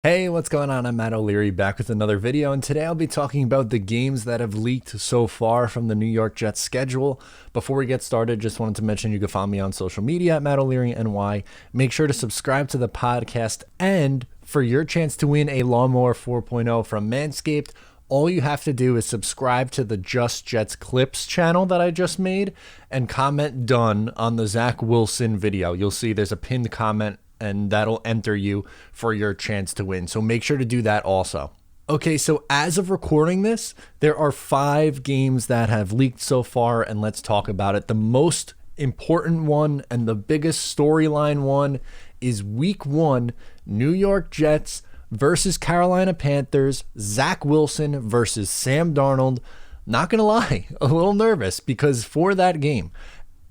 Hey, what's going on? I'm Matt O'Leary back with another video, and today I'll be talking about the games that have leaked so far from the New York Jets schedule. Before we get started, just wanted to mention you can follow me on social media at Matt O'Leary NY. Make sure to subscribe to the podcast, and for your chance to win a Lawnmower 4.0 from Manscaped, all you have to do is subscribe to the Just Jets Clips channel that I just made and comment done on the Zach Wilson video. You'll see there's a pinned comment and that'll enter you for your chance to win. So make sure to do that also. Okay, so as of recording this, there are 5 games that have leaked so far, and let's talk about it. The most important one and the biggest storyline one is Week 1, New York Jets versus Carolina Panthers, Zach Wilson versus Sam Darnold. Not gonna lie, a little nervous because for that game,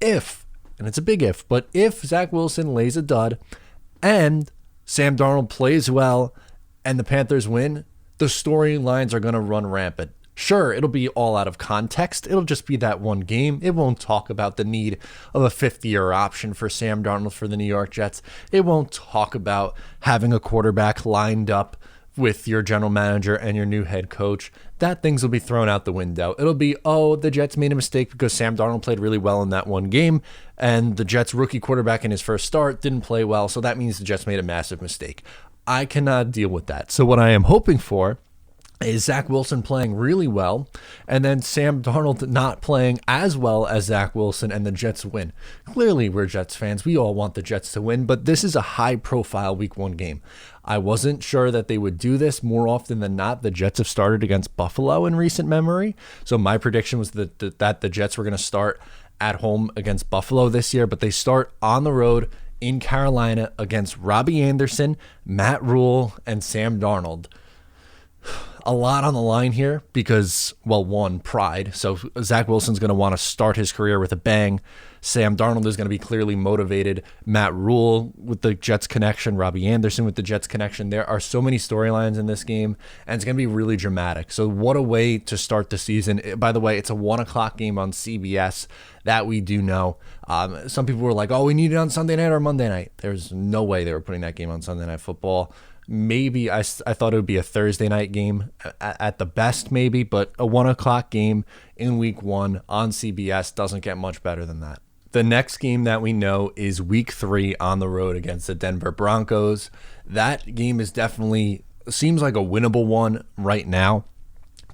if, and it's a big if, but if Zach Wilson lays a dud, and Sam Darnold plays well and the Panthers win, the storylines are going to run rampant. Sure, it'll be all out of context. It'll just be that one game. It won't talk about the need of a fifth-year option for Sam Darnold for the New York Jets. It won't talk about having a quarterback lined up with your general manager and your new head coach. That things will be thrown out the window. It'll be, oh, the Jets made a mistake because Sam Darnold played really well in that one game, and the Jets rookie quarterback in his first start didn't play well, so that means the Jets made a massive mistake. I cannot deal with that. So what I am hoping for is Zach Wilson playing really well, and then Sam Darnold not playing as well as Zach Wilson, and the Jets win. Clearly, we're Jets fans. We all want the Jets to win, but this is a high-profile Week 1 game. I wasn't sure that they would do this. More often than not, the Jets have started against Buffalo in recent memory, so my prediction was that the Jets were going to start at home against Buffalo this year, but they start on the road in Carolina against Robbie Anderson, Matt Rule, and Sam Darnold. A lot on the line here because, well, one, pride. So Zach Wilson's going to want to start his career with a bang. Sam Darnold is going to be clearly motivated. Matt Rule with the Jets connection. Robbie Anderson with the Jets connection. There are so many storylines in this game, and it's going to be really dramatic. So what a way to start the season. By the way, it's a 1 o'clock game on CBS. That we do know. Some people were like, oh, we need it on Sunday night or Monday night. There's no way they were putting that game on Sunday Night Football. Maybe I thought it would be a Thursday night game at the best, maybe, but a 1 o'clock game in Week 1 on CBS doesn't get much better than that. The next game that we know is Week 3 on the road against the Denver Broncos. That game is definitely seems like a winnable one right now.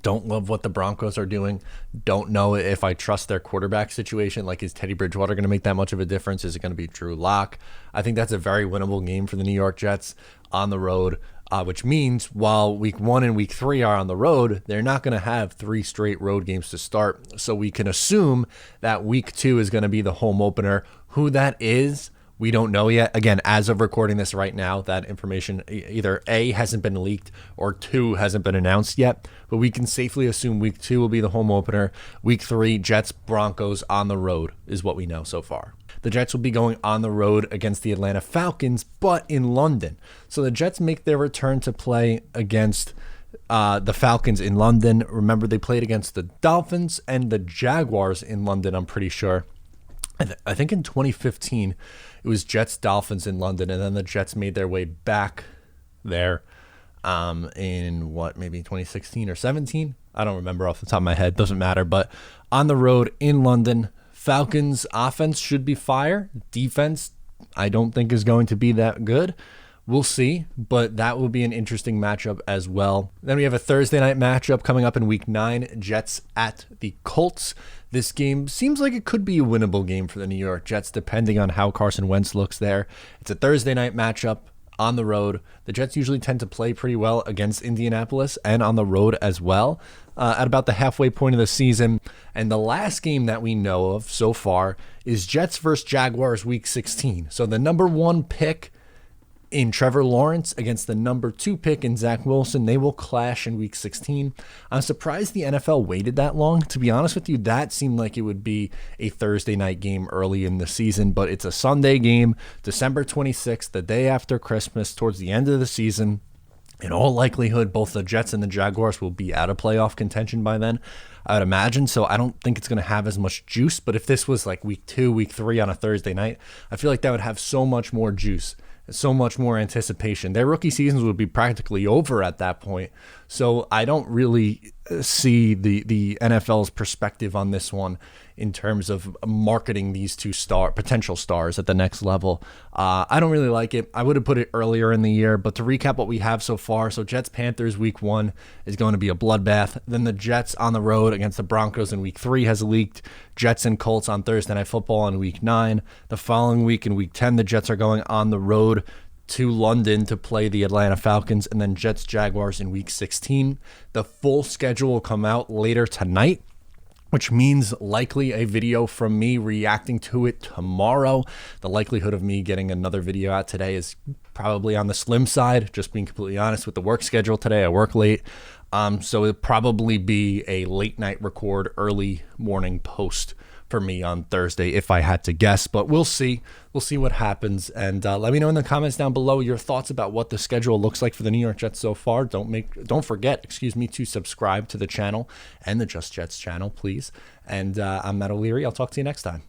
Don't love what the Broncos are doing. Don't know if I trust their quarterback situation. Like, is Teddy Bridgewater going to make that much of a difference? Is it going to be Drew Lock? I think that's a very winnable game for the New York Jets on the road, which means while Week 1 and Week 3 are on the road, they're not going to have 3 straight road games to start. So we can assume that Week 2 is going to be the home opener. Who that is, we don't know yet. Again, as of recording this right now, that information either A, hasn't been leaked, or 2, hasn't been announced yet. But we can safely assume Week 2 will be the home opener. Week 3, Jets, Broncos on the road is what we know so far. The Jets will be going on the road against the Atlanta Falcons, but in London. So the Jets make their return to play against the Falcons in London. Remember, they played against the Dolphins and the Jaguars in London, I'm pretty sure. I think in 2015, it was Jets-Dolphins in London, and then the Jets made their way back there in maybe 2016 or 17? I don't remember off the top of my head. Doesn't matter. But on the road in London, Falcons offense should be fire. Defense, I don't think is going to be that good. We'll see, but that will be an interesting matchup as well. Then we have a Thursday night matchup coming up in Week 9, Jets at the Colts. This game seems like it could be a winnable game for the New York Jets, depending on how Carson Wentz looks there. It's a Thursday night matchup on the road. The Jets usually tend to play pretty well against Indianapolis and on the road as well at about the halfway point of the season. And the last game that we know of so far is Jets versus Jaguars Week 16. So the number 1 pick in Trevor Lawrence against the number 2 pick in Zach Wilson. They will clash in Week 16. I'm surprised the NFL waited that long. To be honest with you, that seemed like it would be a Thursday night game early in the season, but it's a Sunday game, December 26th, the day after Christmas, towards the end of the season. In all likelihood, both the Jets and the Jaguars will be out of playoff contention by then, I would imagine. So I don't think it's going to have as much juice. But if this was like Week 2, Week 3 on a Thursday night, I feel like that would have so much more juice so much more anticipation. Their rookie seasons would be practically over at that point. So I don't really see the NFL's perspective on this one in terms of marketing these two potential stars at the next level. I don't really like it. I would have put it earlier in the year, but to recap what we have so far, so Jets-Panthers week 1 is going to be a bloodbath. Then the Jets on the road against the Broncos in week 3 has leaked. Jets and Colts on Thursday Night Football in week 9. The following week in week 10, the Jets are going on the road to London to play the Atlanta Falcons, and then Jets-Jaguars in week 16. The full schedule will come out later tonight, which means likely a video from me reacting to it tomorrow. The likelihood of me getting another video out today is probably on the slim side, just being completely honest with the work schedule today. I work late. So it'll probably be a late night record, early morning post for me on Thursday if I had to guess, but we'll see. We'll see what happens, and let me know in the comments down below your thoughts about what the schedule looks like for the New York Jets so far. Don't forget, to subscribe to the channel and the Just Jets channel, please. And I'm Matt O'Leary. I'll talk to you next time.